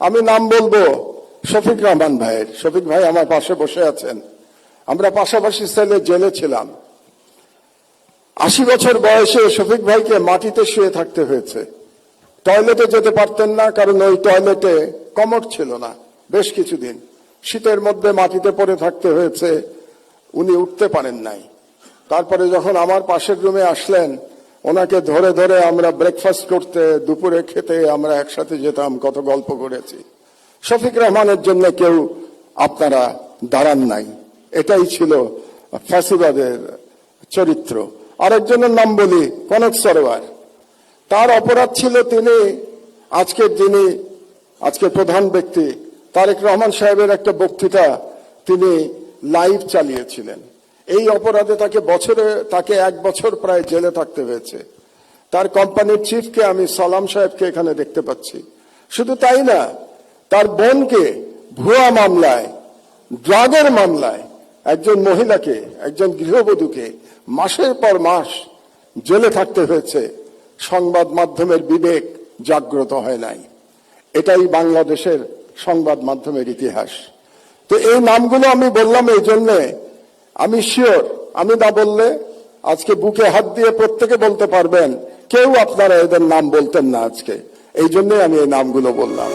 আমি নাম বলবো শফিক রহমান ভাইয়ের। শফিক ভাই আমার পাশে বসে আছেন। আমরা পাশাপাশি সেলে জেলে ছিলাম। 80 বছর বয়সে শফিক ভাইকে মাটিতে শুয়ে থাকতে হয়েছে। টয়লেটে যেতে পারতেন না, কারণ ওই টয়লেটে কমোড ছিল না। বেশ কিছুদিন শীতের মধ্যে মাটিতে পড়ে থাকতে হয়েছে, উনি উঠতে পারেন নাই। তারপরে যখন আমার পাশের রুমে আসলেন, ওনাকে ধরে ধরে আমরা ব্রেকফাস্ট করতে, দুপুরে খেতে আমরা একসাথে যেতাম, কত গল্প করেছি। শফিক রহমানের জন্য কেউ আপনারা দাঁড়ান নাই, এটাই ছিল ফ্যাসিবাদের চরিত্র। আরেকজনের নাম বলি, কনক সরোয়ার। তার অপরাধ ছিল তিনি আজকে প্রধান ব্যক্তি তারেক রহমান সাহেবের একটা বক্তৃতা তিনি লাইভ চালিয়েছিলেন। এই অপরাধে তাকে 1 বছর প্রায় জেলে থাকতে হয়েছে। তার কোম্পানির চিফকে আমি সালাম সাহেবকে এখানে দেখতে পাচ্ছি। শুধু তাই না, তার বোনকে ভুয়া মামলায়, ড্রাগের মামলায় একজন মহিলাকে, একজন গৃহবধূকে মাসের পর মাস জেলে থাকতে হয়েছে। সংবাদ মাধ্যমের বিবেক জাগ্রত হয় নাই। এটাই বাংলাদেশের সংবাদ মাধ্যমের ইতিহাস। তো এই নামগুলো আমি বললাম এই জন্যে, আমি শিওর আমি না বললে আজকে বুকে হাত দিয়ে প্রত্যেকে বলতে পারবেন কেউ আপনারা এদের নাম বলতেন না আজকে। এই জন্যই আমি এই নামগুলো বললাম।